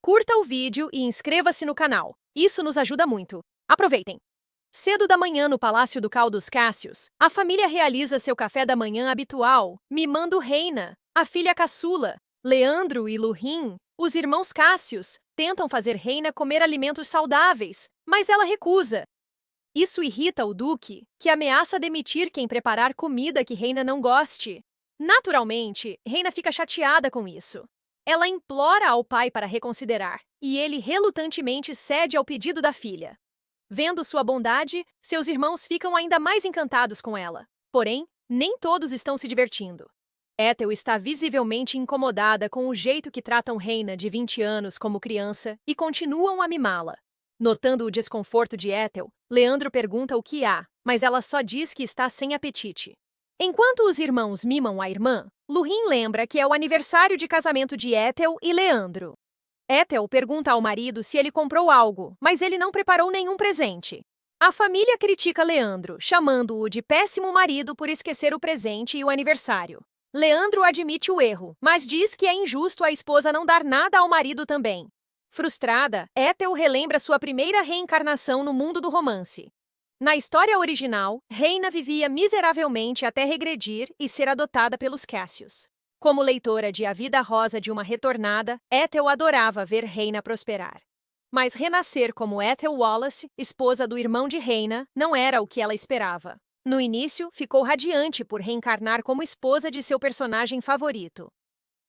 Curta o vídeo e inscreva-se no canal. Isso nos ajuda muito. Aproveitem! Cedo da manhã no Palácio Ducal dos Cássios, a família realiza seu café da manhã habitual, mimando Reina, a filha caçula. Leandro e Luhim, os irmãos Cássios, tentam fazer Reina comer alimentos saudáveis, mas ela recusa. Isso irrita o Duque, que ameaça demitir quem preparar comida que Reina não goste. Naturalmente, Reina fica chateada com isso. Ela implora ao pai para reconsiderar, e ele relutantemente cede ao pedido da filha. Vendo sua bondade, seus irmãos ficam ainda mais encantados com ela. Porém, nem todos estão se divertindo. Ethel está visivelmente incomodada com o jeito que tratam Reina, de 20 anos, como criança, e continuam a mimá-la. Notando o desconforto de Ethel, Leandro pergunta o que há, mas ela só diz que está sem apetite. Enquanto os irmãos mimam a irmã, Luhim lembra que é o aniversário de casamento de Ethel e Leandro. Ethel pergunta ao marido se ele comprou algo, mas ele não preparou nenhum presente. A família critica Leandro, chamando-o de péssimo marido por esquecer o presente e o aniversário. Leandro admite o erro, mas diz que é injusto a esposa não dar nada ao marido também. Frustrada, Ethel relembra sua primeira reencarnação no mundo do romance. Na história original, Reina vivia miseravelmente até regredir e ser adotada pelos Cássios. Como leitora de A Vida Rosa de uma Retornada, Ethel adorava ver Reina prosperar. Mas renascer como Ethel Wallace, esposa do irmão de Reina, não era o que ela esperava. No início, ficou radiante por reencarnar como esposa de seu personagem favorito.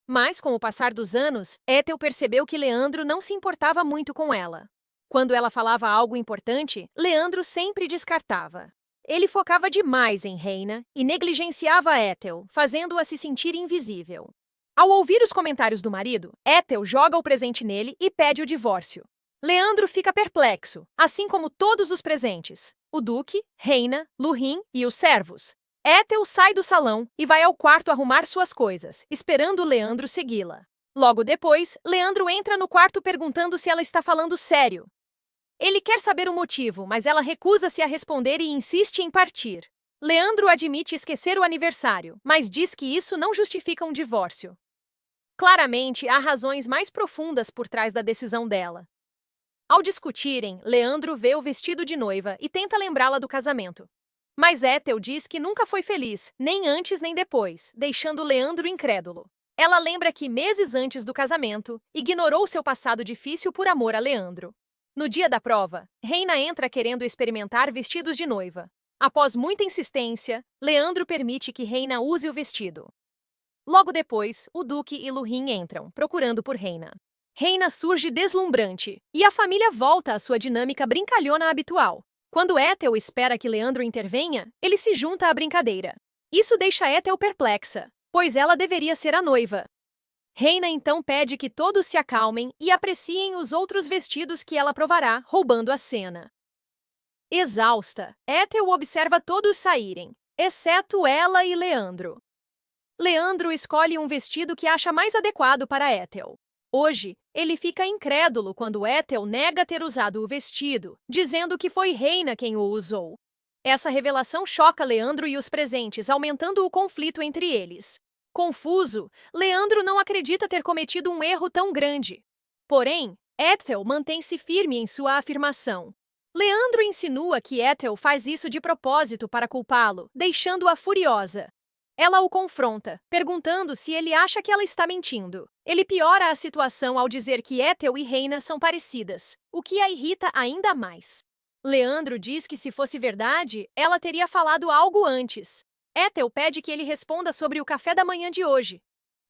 Mas, com o passar dos anos, Ethel percebeu que Leandro não se importava muito com ela. Quando ela falava algo importante, Leandro sempre descartava. Ele focava demais em Reina e negligenciava Ethel, fazendo-a se sentir invisível. Ao ouvir os comentários do marido, Ethel joga o presente nele e pede o divórcio. Leandro fica perplexo, assim como todos os presentes: o Duque, Reina, Luhim e os servos. Ethel sai do salão e vai ao quarto arrumar suas coisas, esperando Leandro segui-la. Logo depois, Leandro entra no quarto perguntando se ela está falando sério. Ele quer saber o motivo, mas ela recusa-se a responder e insiste em partir. Leandro admite esquecer o aniversário, mas diz que isso não justifica um divórcio. Claramente, há razões mais profundas por trás da decisão dela. Ao discutirem, Leandro vê o vestido de noiva e tenta lembrá-la do casamento. Mas Ethel diz que nunca foi feliz, nem antes nem depois, deixando Leandro incrédulo. Ela lembra que, meses antes do casamento, ignorou seu passado difícil por amor a Leandro. No dia da prova, Reina entra querendo experimentar vestidos de noiva. Após muita insistência, Leandro permite que Reina use o vestido. Logo depois, o Duque e Luhim entram, procurando por Reina. Reina surge deslumbrante, e a família volta à sua dinâmica brincalhona habitual. Quando Ethel espera que Leandro intervenha, ele se junta à brincadeira. Isso deixa Ethel perplexa, pois ela deveria ser a noiva. Reina então pede que todos se acalmem e apreciem os outros vestidos que ela provará, roubando a cena. Exausta, Ethel observa todos saírem, exceto ela e Leandro. Leandro escolhe um vestido que acha mais adequado para Ethel. Hoje, ele fica incrédulo quando Ethel nega ter usado o vestido, dizendo que foi Reina quem o usou. Essa revelação choca Leandro e os presentes, aumentando o conflito entre eles. Confuso, Leandro não acredita ter cometido um erro tão grande. Porém, Ethel mantém-se firme em sua afirmação. Leandro insinua que Ethel faz isso de propósito para culpá-lo, deixando-a furiosa. Ela o confronta, perguntando se ele acha que ela está mentindo. Ele piora a situação ao dizer que Ethel e Reina são parecidas, o que a irrita ainda mais. Leandro diz que, se fosse verdade, ela teria falado algo antes. Ethel pede que ele responda sobre o café da manhã de hoje.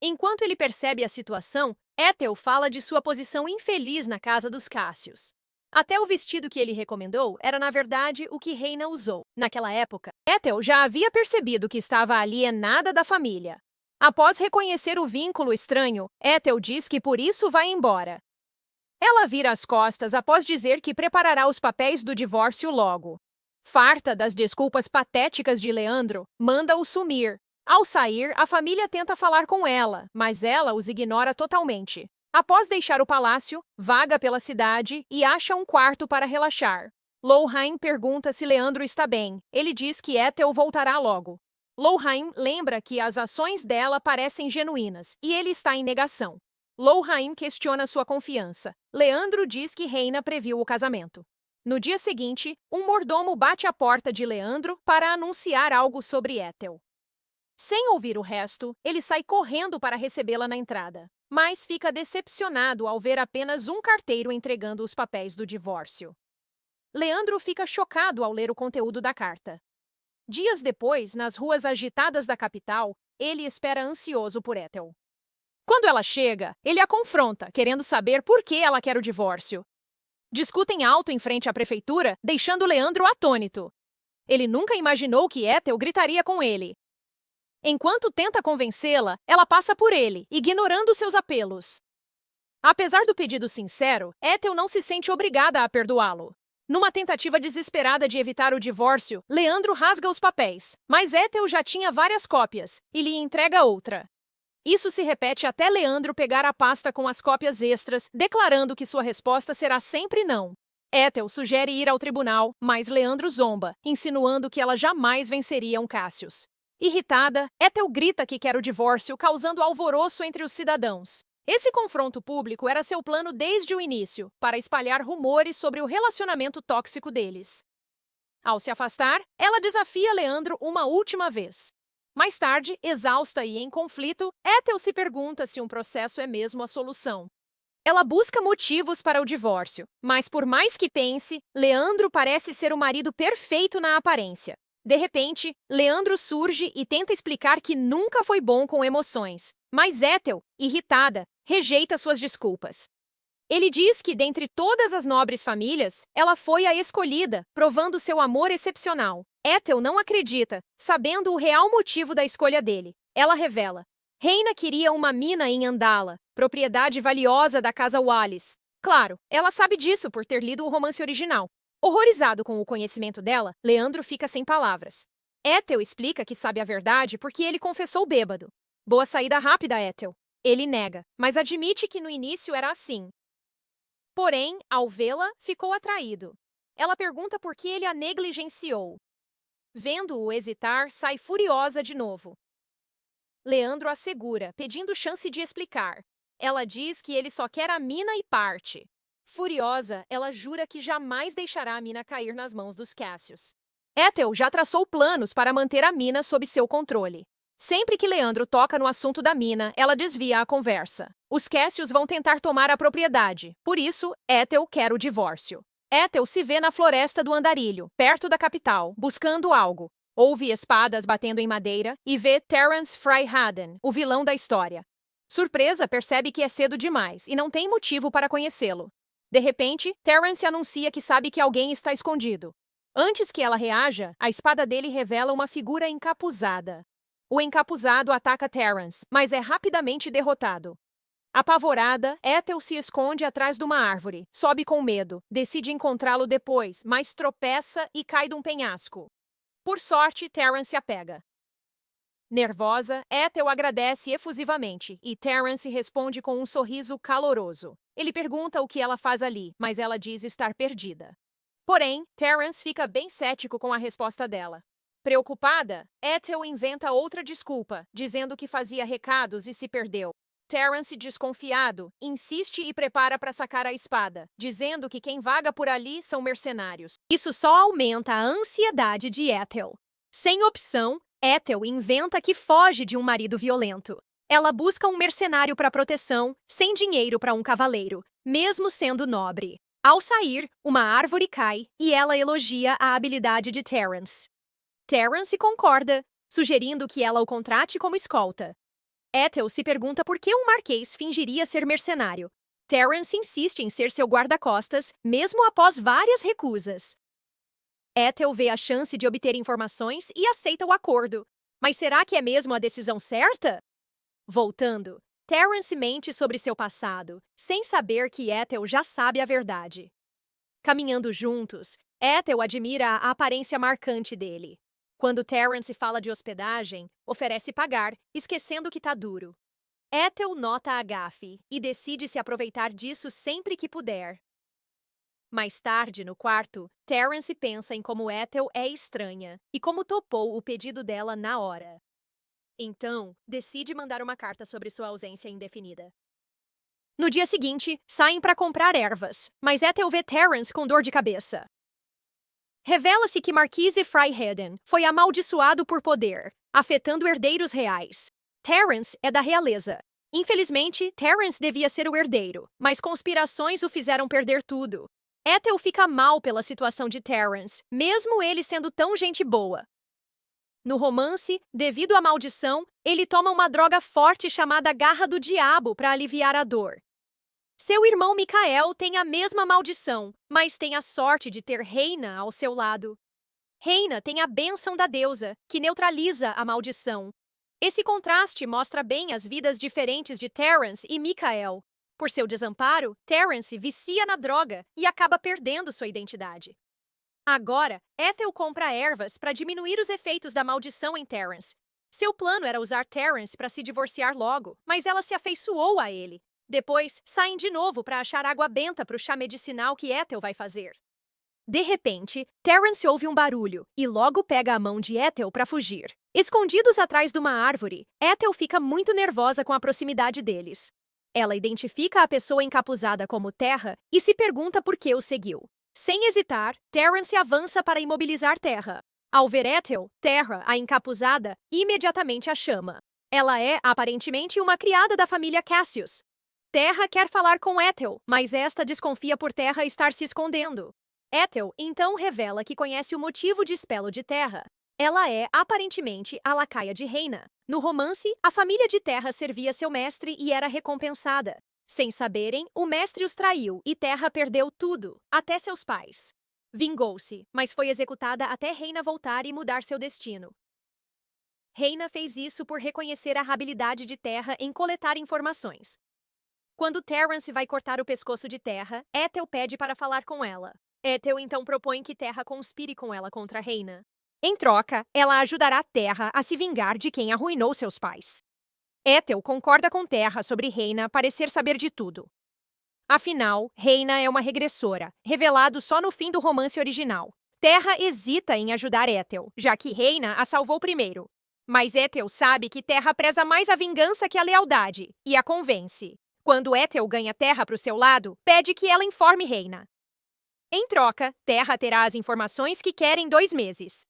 Enquanto ele percebe a situação, Ethel fala de sua posição infeliz na casa dos Cássios. Até o vestido que ele recomendou era, na verdade, o que Reina usou. Naquela época, Ethel já havia percebido que estava alienada da família. Após reconhecer o vínculo estranho, Ethel diz que por isso vai embora. Ela vira as costas após dizer que preparará os papéis do divórcio logo. Farta das desculpas patéticas de Leandro, manda-o sumir. Ao sair, a família tenta falar com ela, mas ela os ignora totalmente. Após deixar o palácio, vaga pela cidade e acha um quarto para relaxar. Luhim pergunta se Leandro está bem. Ele diz que Ethel voltará logo. Luhim lembra que as ações dela parecem genuínas e ele está em negação. Lohheim questiona sua confiança. Leandro diz que Reina previu o casamento. No dia seguinte, um mordomo bate à porta de Leandro para anunciar algo sobre Ethel. Sem ouvir o resto, ele sai correndo para recebê-la na entrada, mas fica decepcionado ao ver apenas um carteiro entregando os papéis do divórcio. Leandro fica chocado ao ler o conteúdo da carta. Dias depois, nas ruas agitadas da capital, ele espera ansioso por Ethel. Quando ela chega, ele a confronta, querendo saber por que ela quer o divórcio. Discutem alto em frente à prefeitura, deixando Leandro atônito. Ele nunca imaginou que Ethel gritaria com ele. Enquanto tenta convencê-la, ela passa por ele, ignorando seus apelos. Apesar do pedido sincero, Ethel não se sente obrigada a perdoá-lo. Numa tentativa desesperada de evitar o divórcio, Leandro rasga os papéis, mas Ethel já tinha várias cópias e lhe entrega outra. Isso se repete até Leandro pegar a pasta com as cópias extras, declarando que sua resposta será sempre não. Ethel sugere ir ao tribunal, mas Leandro zomba, insinuando que ela jamais venceria um Cassius. Irritada, Ethel grita que quer o divórcio, causando alvoroço entre os cidadãos. Esse confronto público era seu plano desde o início, para espalhar rumores sobre o relacionamento tóxico deles. Ao se afastar, ela desafia Leandro uma última vez. Mais tarde, exausta e em conflito, Ethel se pergunta se um processo é mesmo a solução. Ela busca motivos para o divórcio, mas por mais que pense, Leandro parece ser o marido perfeito na aparência. De repente, Leandro surge e tenta explicar que nunca foi bom com emoções, mas Ethel, irritada, rejeita suas desculpas. Ele diz que, dentre todas as nobres famílias, ela foi a escolhida, provando seu amor excepcional. Ethel não acredita, sabendo o real motivo da escolha dele. Ela revela: Reina queria uma mina em Andala, propriedade valiosa da casa Wallis. Claro, ela sabe disso por ter lido o romance original. Horrorizado com o conhecimento dela, Leandro fica sem palavras. Ethel explica que sabe a verdade porque ele confessou bêbado. Boa saída rápida, Ethel. Ele nega, mas admite que no início era assim. Porém, ao vê-la, ficou atraído. Ela pergunta por que ele a negligenciou. Vendo-o hesitar, sai furiosa de novo. Leandro a segura, pedindo chance de explicar. Ela diz que ele só quer a mina e parte. Furiosa, ela jura que jamais deixará a mina cair nas mãos dos Cassius. Ethel já traçou planos para manter a mina sob seu controle. Sempre que Leandro toca no assunto da mina, ela desvia a conversa. Os Cassius vão tentar tomar a propriedade. Por isso, Ethel quer o divórcio. Ethel se vê na floresta do Andarilho, perto da capital, buscando algo. Ouve espadas batendo em madeira e vê Terence Freyhaden, o vilão da história. Surpresa, percebe que é cedo demais e não tem motivo para conhecê-lo. De repente, Terence anuncia que sabe que alguém está escondido. Antes que ela reaja, a espada dele revela uma figura encapuzada. O encapuzado ataca Terence, mas é rapidamente derrotado. Apavorada, Ethel se esconde atrás de uma árvore, sobe com medo, decide encontrá-lo depois, mas tropeça e cai de um penhasco. Por sorte, Terence a pega. Nervosa, Ethel agradece efusivamente e Terence responde com um sorriso caloroso. Ele pergunta o que ela faz ali, mas ela diz estar perdida. Porém, Terence fica bem cético com a resposta dela. Preocupada, Ethel inventa outra desculpa, dizendo que fazia recados e se perdeu. Terence, desconfiado, insiste e prepara para sacar a espada, dizendo que quem vaga por ali são mercenários. Isso só aumenta a ansiedade de Ethel. Sem opção, Ethel inventa que foge de um marido violento. Ela busca um mercenário para proteção, sem dinheiro para um cavaleiro, mesmo sendo nobre. Ao sair, uma árvore cai e ela elogia a habilidade de Terence. Terence concorda, sugerindo que ela o contrate como escolta. Ethel se pergunta por que um marquês fingiria ser mercenário. Terence insiste em ser seu guarda-costas, mesmo após várias recusas. Ethel vê a chance de obter informações e aceita o acordo. Mas será que é mesmo a decisão certa? Voltando, Terence mente sobre seu passado, sem saber que Ethel já sabe a verdade. Caminhando juntos, Ethel admira a aparência marcante dele. Quando Terence fala de hospedagem, oferece pagar, esquecendo que tá duro. Ethel nota a gafe e decide se aproveitar disso sempre que puder. Mais tarde, no quarto, Terence pensa em como Ethel é estranha e como topou o pedido dela na hora. Então, decide mandar uma carta sobre sua ausência indefinida. No dia seguinte, saem para comprar ervas, mas Ethel vê Terence com dor de cabeça. Revela-se que Marquise Fryheden foi amaldiçoado por poder, afetando herdeiros reais. Terence é da realeza. Infelizmente, Terence devia ser o herdeiro, mas conspirações o fizeram perder tudo. Ethel fica mal pela situação de Terence, mesmo ele sendo tão gente boa. No romance, devido à maldição, ele toma uma droga forte chamada Garra do Diabo para aliviar a dor. Seu irmão Michael tem a mesma maldição, mas tem a sorte de ter Reina ao seu lado. Reina tem a bênção da deusa, que neutraliza a maldição. Esse contraste mostra bem as vidas diferentes de Terence e Michael. Por seu desamparo, Terence vicia na droga e acaba perdendo sua identidade. Agora, Ethel compra ervas para diminuir os efeitos da maldição em Terence. Seu plano era usar Terence para se divorciar logo, mas ela se afeiçoou a ele. Depois, saem de novo para achar água benta para o chá medicinal que Ethel vai fazer. De repente, Terence ouve um barulho e logo pega a mão de Ethel para fugir. Escondidos atrás de uma árvore, Ethel fica muito nervosa com a proximidade deles. Ela identifica a pessoa encapuzada como Terra e se pergunta por que o seguiu. Sem hesitar, Terence avança para imobilizar Terra. Ao ver Ethel, Terra, a encapuzada, imediatamente a chama. Ela é, aparentemente, uma criada da família Cassius. Terra quer falar com Ethel, mas esta desconfia por Terra estar se escondendo. Ethel então revela que conhece o motivo de espelo de Terra. Ela é, aparentemente, a lacaia de Reina. No romance, a família de Terra servia seu mestre e era recompensada. Sem saberem, o mestre os traiu e Terra perdeu tudo, até seus pais. Vingou-se, mas foi executada até Reina voltar e mudar seu destino. Reina fez isso por reconhecer a habilidade de Terra em coletar informações. Quando Terence vai cortar o pescoço de Terra, Ethel pede para falar com ela. Ethel então propõe que Terra conspire com ela contra Reina. Em troca, ela ajudará Terra a se vingar de quem arruinou seus pais. Ethel concorda com Terra sobre Reina parecer saber de tudo. Afinal, Reina é uma regressora, revelado só no fim do romance original. Terra hesita em ajudar Ethel, já que Reina a salvou primeiro. Mas Ethel sabe que Terra preza mais a vingança que a lealdade, e a convence. Quando Ethel ganha Terra para o seu lado, pede que ela informe Reina. Em troca, Terra terá as informações que quer em 2 meses.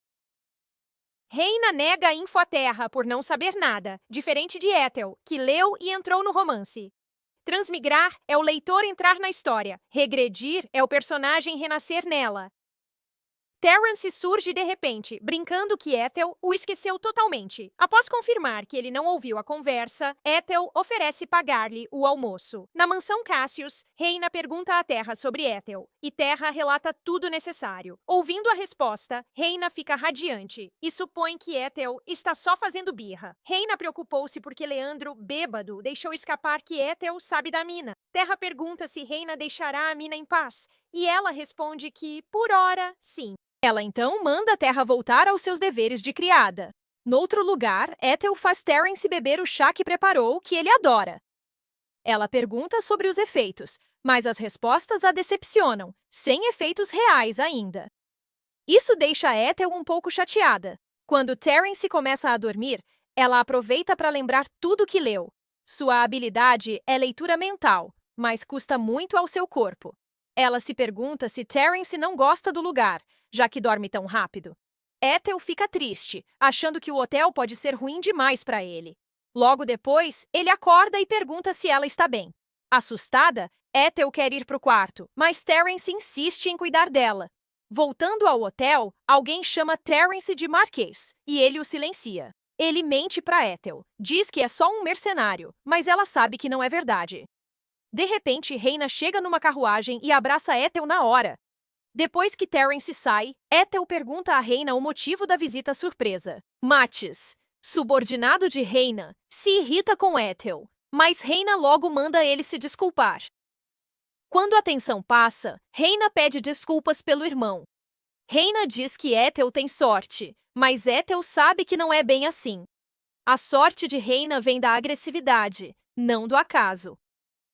Reina nega a info a Terra por não saber nada, diferente de Ethel, que leu e entrou no romance. Transmigrar é o leitor entrar na história, regredir é o personagem renascer nela. Terence surge de repente, brincando que Ethel o esqueceu totalmente. Após confirmar que ele não ouviu a conversa, Ethel oferece pagar-lhe o almoço. Na mansão Cassius, Reina pergunta a Terra sobre Ethel, e Terra relata tudo necessário. Ouvindo a resposta, Reina fica radiante e supõe que Ethel está só fazendo birra. Reina preocupou-se porque Leandro, bêbado, deixou escapar que Ethel sabe da mina. Terra pergunta se Reina deixará a mina em paz, e ela responde que, por hora, sim. Ela então manda Terra voltar aos seus deveres de criada. Noutro lugar, Ethel faz Terence beber o chá que preparou, que ele adora. Ela pergunta sobre os efeitos, mas as respostas a decepcionam, sem efeitos reais ainda. Isso deixa Ethel um pouco chateada. Quando Terence começa a dormir, ela aproveita para lembrar tudo que leu. Sua habilidade é leitura mental, mas custa muito ao seu corpo. Ela se pergunta se Terence não gosta do lugar, já que dorme tão rápido. Ethel fica triste, achando que o hotel pode ser ruim demais para ele. Logo depois, ele acorda e pergunta se ela está bem. Assustada, Ethel quer ir para o quarto, mas Terence insiste em cuidar dela. Voltando ao hotel, alguém chama Terence de Marquês, e ele o silencia. Ele mente para Ethel, diz que é só um mercenário, mas ela sabe que não é verdade. De repente, Reina chega numa carruagem e abraça Ethel na hora. Depois que Terence sai, Ethel pergunta à Reina o motivo da visita surpresa. Mattis, subordinado de Reina, se irrita com Ethel, mas Reina logo manda ele se desculpar. Quando a tensão passa, Reina pede desculpas pelo irmão. Reina diz que Ethel tem sorte, mas Ethel sabe que não é bem assim. A sorte de Reina vem da agressividade, não do acaso.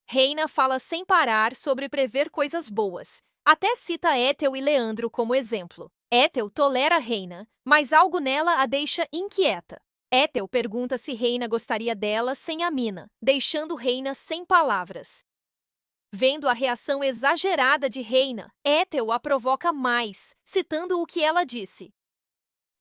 Reina fala sem parar sobre prever coisas boas. Até cita Ethel e Leandro como exemplo. Ethel tolera Reina, mas algo nela a deixa inquieta. Ethel pergunta se Reina gostaria dela sem a mina, deixando Reina sem palavras. Vendo a reação exagerada de Reina, Ethel a provoca mais, citando o que ela disse.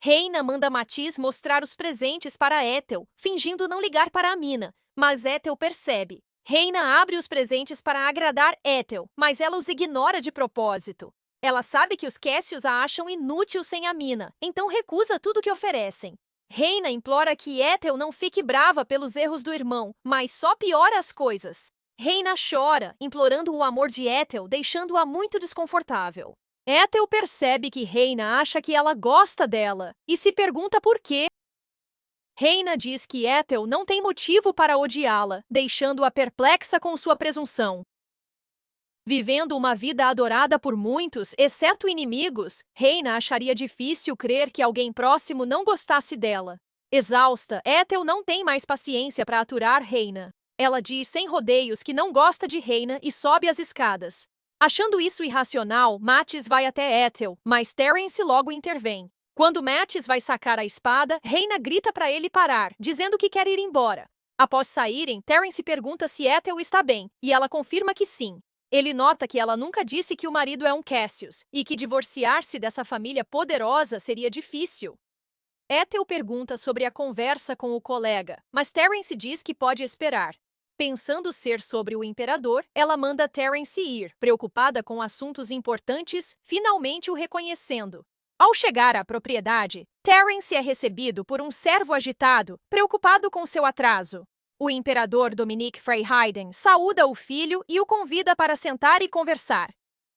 Reina manda Matisse mostrar os presentes para Ethel, fingindo não ligar para a mina, mas Ethel percebe. Reina abre os presentes para agradar Ethel, mas ela os ignora de propósito. Ela sabe que os Cassius a acham inútil sem a mina, então recusa tudo que oferecem. Reina implora que Ethel não fique brava pelos erros do irmão, mas só piora as coisas. Reina chora, implorando o amor de Ethel, deixando-a muito desconfortável. Ethel percebe que Reina acha que ela gosta dela e se pergunta por quê. Reina diz que Ethel não tem motivo para odiá-la, deixando-a perplexa com sua presunção. Vivendo uma vida adorada por muitos, exceto inimigos, Reina acharia difícil crer que alguém próximo não gostasse dela. Exausta, Ethel não tem mais paciência para aturar Reina. Ela diz sem rodeios que não gosta de Reina e sobe as escadas. Achando isso irracional, Matisse vai até Ethel, mas Terence logo intervém. Quando Matisse vai sacar a espada, Reina grita para ele parar, dizendo que quer ir embora. Após saírem, Terence pergunta se Ethel está bem, e ela confirma que sim. Ele nota que ela nunca disse que o marido é um Cassius, e que divorciar-se dessa família poderosa seria difícil. Ethel pergunta sobre a conversa com o colega, mas Terence diz que pode esperar. Pensando ser sobre o imperador, ela manda Terence ir, preocupada com assuntos importantes, finalmente o reconhecendo. Ao chegar à propriedade, Terence é recebido por um servo agitado, preocupado com seu atraso. O imperador Dominique Freyheiden saúda o filho e o convida para sentar e conversar.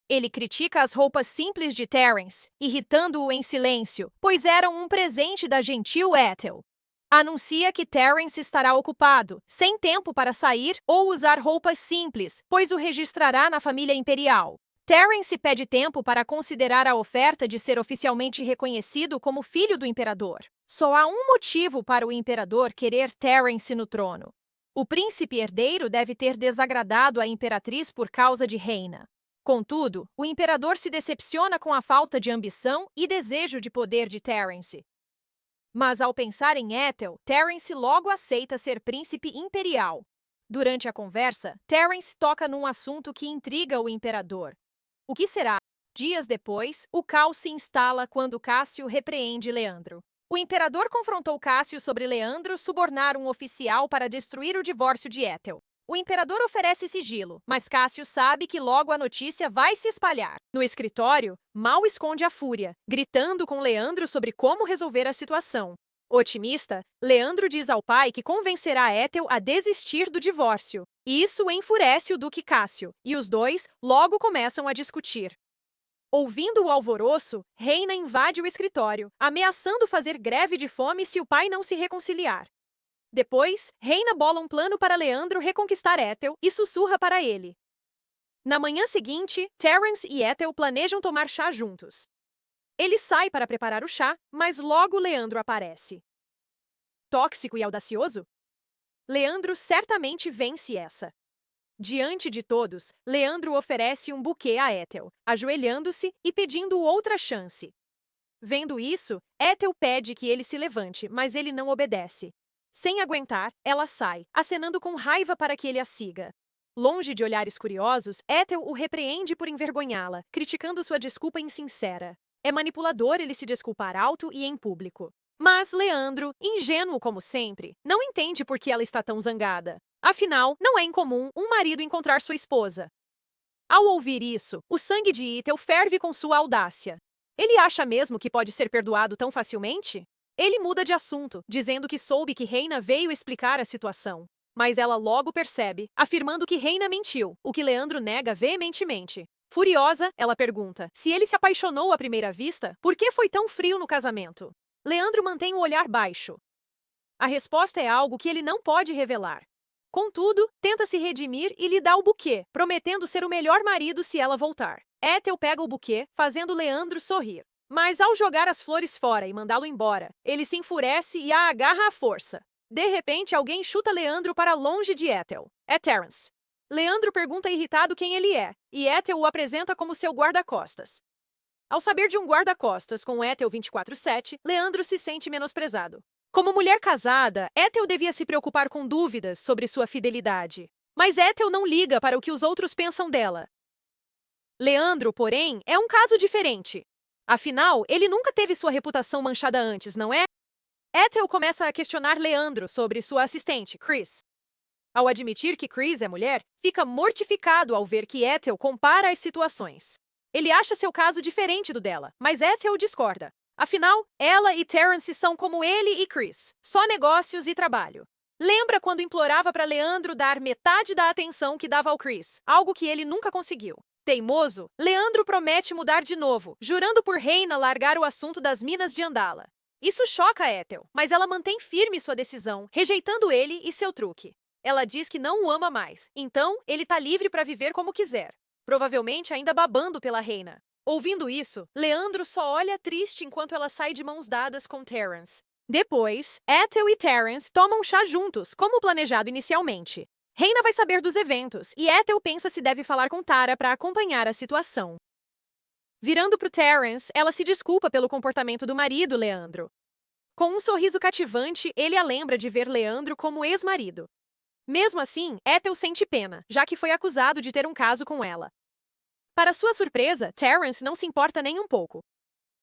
Ele critica as roupas simples de Terence, irritando-o em silêncio, pois eram um presente da gentil Ethel. Anuncia que Terence estará ocupado, sem tempo para sair ou usar roupas simples, pois o registrará na família imperial. Terence pede tempo para considerar a oferta de ser oficialmente reconhecido como filho do imperador. Só há um motivo para o imperador querer Terence no trono. O príncipe herdeiro deve ter desagradado a imperatriz por causa de Reina. Contudo, o imperador se decepciona com a falta de ambição e desejo de poder de Terence. Mas ao pensar em Ethel, Terence logo aceita ser príncipe imperial. Durante a conversa, Terence toca num assunto que intriga o imperador. O que será? Dias depois, o caos se instala quando Cássio repreende Leandro. O imperador confrontou Cássio sobre Leandro subornar um oficial para destruir o divórcio de Ethel. O imperador oferece sigilo, mas Cássio sabe que logo a notícia vai se espalhar. No escritório, Mal esconde a fúria, gritando com Leandro sobre como resolver a situação. Otimista, Leandro diz ao pai que convencerá Ethel a desistir do divórcio. Isso enfurece o duque Cássio, e os dois logo começam a discutir. Ouvindo o alvoroço, Reina invade o escritório, ameaçando fazer greve de fome se o pai não se reconciliar. Depois, Reina bola um plano para Leandro reconquistar Ethel e sussurra para ele. Na manhã seguinte, Terence e Ethel planejam tomar chá juntos. Ele sai para preparar o chá, mas logo Leandro aparece. Tóxico e audacioso? Leandro certamente vence essa. Diante de todos, Leandro oferece um buquê a Ethel, ajoelhando-se e pedindo outra chance. Vendo isso, Ethel pede que ele se levante, mas ele não obedece. Sem aguentar, ela sai, acenando com raiva para que ele a siga. Longe de olhares curiosos, Ethel o repreende por envergonhá-la, criticando sua desculpa insincera. É manipulador ele se desculpar alto e em público. Mas Leandro, ingênuo como sempre, não entende por que ela está tão zangada. Afinal, não é incomum um marido encontrar sua esposa. Ao ouvir isso, o sangue de Ethel ferve com sua audácia. Ele acha mesmo que pode ser perdoado tão facilmente? Ele muda de assunto, dizendo que soube que Reina veio explicar a situação. Mas ela logo percebe, afirmando que Reina mentiu, o que Leandro nega veementemente. Furiosa, ela pergunta se ele se apaixonou à primeira vista, por que foi tão frio no casamento? Leandro mantém o olhar baixo. A resposta é algo que ele não pode revelar. Contudo, tenta se redimir e lhe dá o buquê, prometendo ser o melhor marido se ela voltar. Ethel pega o buquê, fazendo Leandro sorrir. Mas ao jogar as flores fora e mandá-lo embora, ele se enfurece e a agarra à força. De repente, alguém chuta Leandro para longe de Ethel. É Terence. Leandro pergunta irritado quem ele é, e Ethel o apresenta como seu guarda-costas. Ao saber de um guarda-costas com Ethel 24/7, Leandro se sente menosprezado. Como mulher casada, Ethel devia se preocupar com dúvidas sobre sua fidelidade. Mas Ethel não liga para o que os outros pensam dela. Leandro, porém, é um caso diferente. Afinal, ele nunca teve sua reputação manchada antes, não é? Ethel começa a questionar Leandro sobre sua assistente, Chris. Ao admitir que Chris é mulher, fica mortificado ao ver que Ethel compara as situações. Ele acha seu caso diferente do dela, mas Ethel discorda. Afinal, ela e Terrence são como ele e Chris, só negócios e trabalho. Lembra quando implorava para Leandro dar metade da atenção que dava ao Chris, algo que ele nunca conseguiu. Teimoso, Leandro promete mudar de novo, jurando por Reina largar o assunto das minas de Andala. Isso choca Ethel, mas ela mantém firme sua decisão, rejeitando ele e seu truque. Ela diz que não o ama mais, então ele tá livre para viver como quiser, provavelmente ainda babando pela Reina. Ouvindo isso, Leandro só olha triste enquanto ela sai de mãos dadas com Terrence. Depois, Ethel e Terrence tomam chá juntos, como planejado inicialmente. Reina vai saber dos eventos, e Ethel pensa se deve falar com Tara para acompanhar a situação. Virando para Terrence, ela se desculpa pelo comportamento do marido, Leandro. Com um sorriso cativante, ele a lembra de ver Leandro como ex-marido. Mesmo assim, Ethel sente pena, já que foi acusado de ter um caso com ela. Para sua surpresa, Terrence não se importa nem um pouco.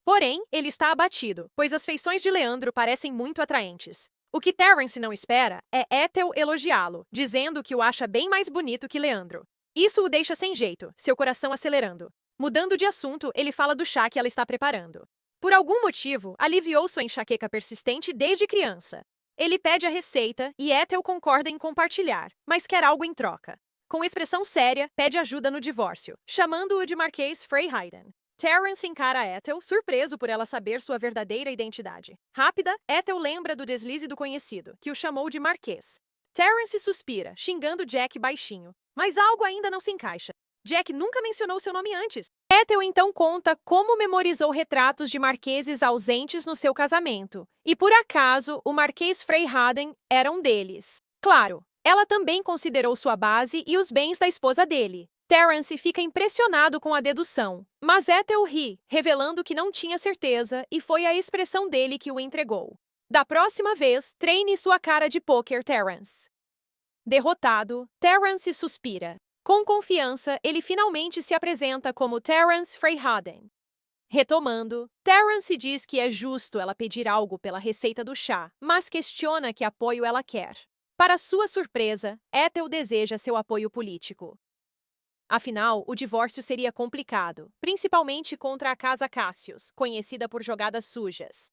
Porém, ele está abatido, pois as feições de Leandro parecem muito atraentes. O que Terrence não espera é Ethel elogiá-lo, dizendo que o acha bem mais bonito que Leandro. Isso o deixa sem jeito, seu coração acelerando. Mudando de assunto, ele fala do chá que ela está preparando. Por algum motivo, aliviou sua enxaqueca persistente desde criança. Ele pede a receita e Ethel concorda em compartilhar, mas quer algo em troca. Com expressão séria, pede ajuda no divórcio, chamando-o de Marquês Freyheiden. Terrence encara Ethel, surpreso por ela saber sua verdadeira identidade. Rápida, Ethel lembra do deslize do conhecido, que o chamou de Marquês. Terrence suspira, xingando Jack baixinho, mas algo ainda não se encaixa. Jack nunca mencionou seu nome antes. Ethel então conta como memorizou retratos de marqueses ausentes no seu casamento. E por acaso, o Marquês Freyhaden era um deles. Claro, ela também considerou sua base e os bens da esposa dele. Terrence fica impressionado com a dedução, mas Ethel ri, revelando que não tinha certeza e foi a expressão dele que o entregou. Da próxima vez, treine sua cara de pôquer, Terrence. Derrotado, Terrence suspira. Com confiança, ele finalmente se apresenta como Terrence Freyhaden. Retomando, Terrence diz que é justo ela pedir algo pela receita do chá, mas questiona que apoio ela quer. Para sua surpresa, Ethel deseja seu apoio político. Afinal, o divórcio seria complicado, principalmente contra a Casa Cassius, conhecida por jogadas sujas.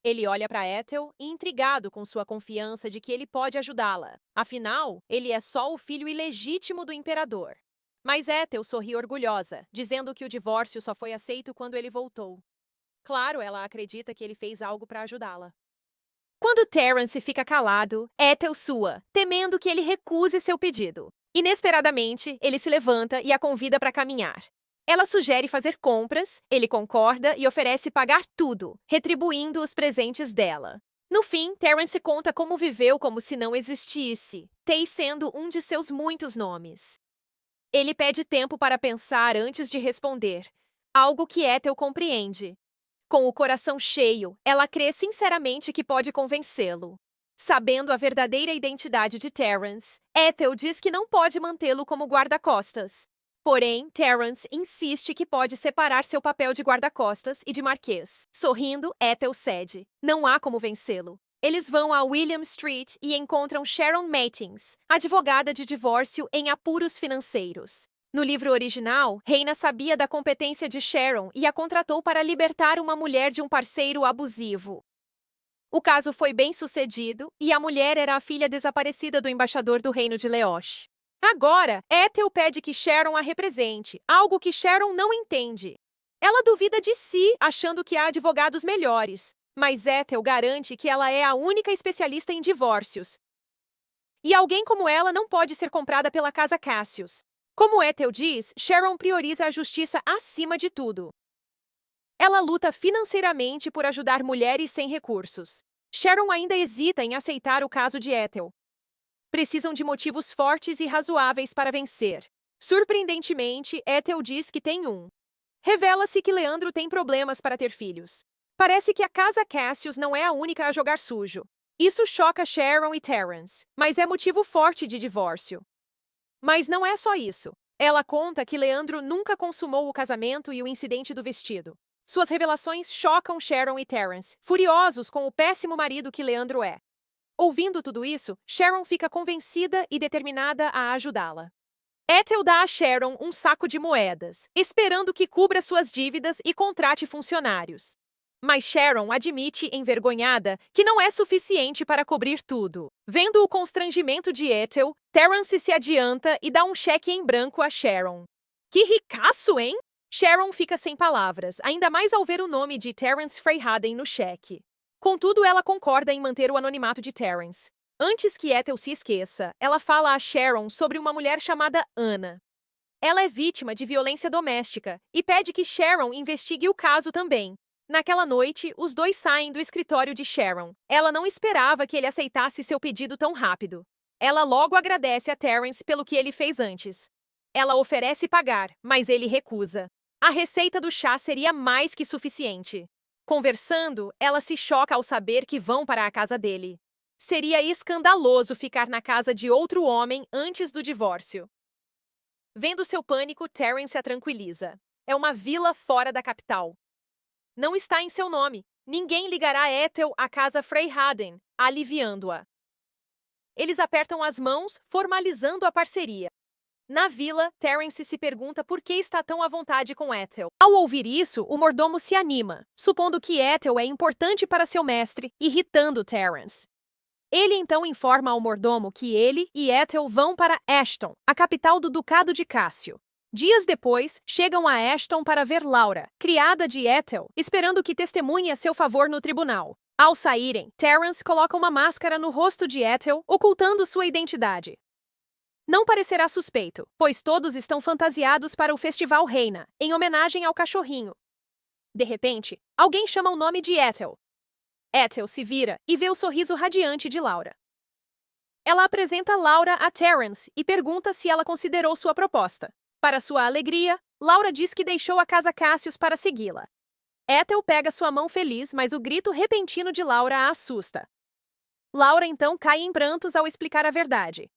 Ele olha para Ethel, intrigado com sua confiança de que ele pode ajudá-la. Afinal, ele é só o filho ilegítimo do imperador. Mas Ethel sorri orgulhosa, dizendo que o divórcio só foi aceito quando ele voltou. Claro, ela acredita que ele fez algo para ajudá-la. Quando Terrence fica calado, Ethel sua, temendo que ele recuse seu pedido. Inesperadamente, ele se levanta e a convida para caminhar. Ela sugere fazer compras, ele concorda e oferece pagar tudo, retribuindo os presentes dela. No fim, Terrence conta como viveu como se não existisse, Tay sendo um de seus muitos nomes. Ele pede tempo para pensar antes de responder, algo que Ethel compreende. Com o coração cheio, ela crê sinceramente que pode convencê-lo. Sabendo a verdadeira identidade de Terrence, Ethel diz que não pode mantê-lo como guarda-costas. Porém, Terrence insiste que pode separar seu papel de guarda-costas e de marquês. Sorrindo, Ethel cede. Não há como vencê-lo. Eles vão a William Street e encontram Sharon Matings, advogada de divórcio em apuros financeiros. No livro original, Reina sabia da competência de Sharon e a contratou para libertar uma mulher de um parceiro abusivo. O caso foi bem sucedido e a mulher era a filha desaparecida do embaixador do reino de Leosh. Agora, Ethel pede que Sharon a represente, algo que Sharon não entende. Ela duvida de si, achando que há advogados melhores, mas Ethel garante que ela é a única especialista em divórcios. E alguém como ela não pode ser comprada pela Casa Cassius. Como Ethel diz, Sharon prioriza a justiça acima de tudo. Ela luta financeiramente por ajudar mulheres sem recursos. Sharon ainda hesita em aceitar o caso de Ethel. Precisam de motivos fortes e razoáveis para vencer. Surpreendentemente, Ethel diz que tem um. Revela-se que Leandro tem problemas para ter filhos. Parece que a Casa Cassius não é a única a jogar sujo. Isso choca Sharon e Terrence, mas é motivo forte de divórcio. Mas não é só isso. Ela conta que Leandro nunca consumou o casamento e o incidente do vestido. Suas revelações chocam Sharon e Terrence, furiosos com o péssimo marido que Leandro é. Ouvindo tudo isso, Sharon fica convencida e determinada a ajudá-la. Ethel dá a Sharon um saco de moedas, esperando que cubra suas dívidas e contrate funcionários. Mas Sharon admite, envergonhada, que não é suficiente para cobrir tudo. Vendo o constrangimento de Ethel, Terrence se adianta e dá um cheque em branco a Sharon. Que ricaço, hein? Sharon fica sem palavras, ainda mais ao ver o nome de Terrence Freyhaden no cheque. Contudo, ela concorda em manter o anonimato de Terrence. Antes que Ethel se esqueça, ela fala a Sharon sobre uma mulher chamada Anna. Ela é vítima de violência doméstica e pede que Sharon investigue o caso também. Naquela noite, os dois saem do escritório de Sharon. Ela não esperava que ele aceitasse seu pedido tão rápido. Ela logo agradece a Terrence pelo que ele fez antes. Ela oferece pagar, mas ele recusa. A receita do chá seria mais que suficiente. Conversando, ela se choca ao saber que vão para a casa dele. Seria escandaloso ficar na casa de outro homem antes do divórcio. Vendo seu pânico, Terrence a tranquiliza. É uma vila fora da capital. Não está em seu nome. Ninguém ligará Ethel à casa Freyhaden, aliviando-a. Eles apertam as mãos, formalizando a parceria. Na vila, Terrence se pergunta por que está tão à vontade com Ethel. Ao ouvir isso, o mordomo se anima, supondo que Ethel é importante para seu mestre, irritando Terrence. Ele então informa ao mordomo que ele e Ethel vão para Ashton, a capital do Ducado de Cássio. Dias depois, chegam a Ashton para ver Laura, criada de Ethel, esperando que testemunhe a seu favor no tribunal. Ao saírem, Terrence coloca uma máscara no rosto de Ethel, ocultando sua identidade. Não parecerá suspeito, pois todos estão fantasiados para o Festival Reina, em homenagem ao cachorrinho. De repente, alguém chama o nome de Ethel. Ethel se vira e vê o sorriso radiante de Laura. Ela apresenta Laura a Terrence e pergunta se ela considerou sua proposta. Para sua alegria, Laura diz que deixou a casa Cassius para segui-la. Ethel pega sua mão feliz, mas o grito repentino de Laura a assusta. Laura então cai em prantos ao explicar a verdade.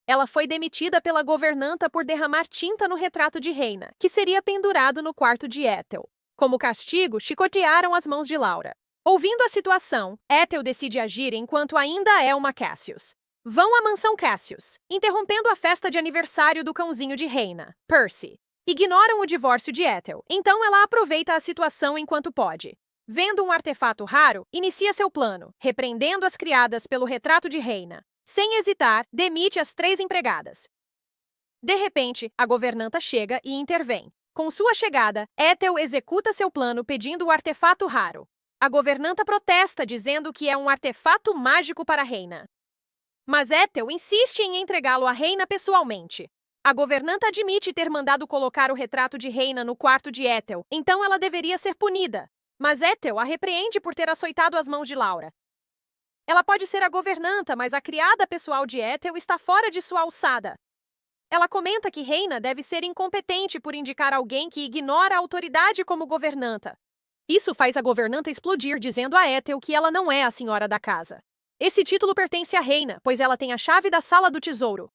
Ela foi demitida pela governanta por derramar tinta no retrato de Reina, que seria pendurado no quarto de Ethel. Como castigo, chicotearam as mãos de Laura. Ouvindo a situação, Ethel decide agir enquanto ainda é uma Cassius. Vão à mansão Cassius, interrompendo a festa de aniversário do cãozinho de Reina, Percy. Ignoram o divórcio de Ethel, então ela aproveita a situação enquanto pode. Vendo um artefato raro, inicia seu plano, repreendendo as criadas pelo retrato de Reina. Sem hesitar, demite as 3 empregadas. De repente, a governanta chega e intervém. Com sua chegada, Ethel executa seu plano pedindo o artefato raro. A governanta protesta, dizendo que é um artefato mágico para a Reina. Mas Ethel insiste em entregá-lo à Reina pessoalmente. A governanta admite ter mandado colocar o retrato de Reina no quarto de Ethel, então ela deveria ser punida. Mas Ethel a repreende por ter açoitado as mãos de Laura. Ela pode ser a governanta, mas a criada pessoal de Ethel está fora de sua alçada. Ela comenta que Reina deve ser incompetente por indicar alguém que ignora a autoridade como governanta. Isso faz a governanta explodir, dizendo a Ethel que ela não é a senhora da casa. Esse título pertence à Reina, pois ela tem a chave da sala do tesouro.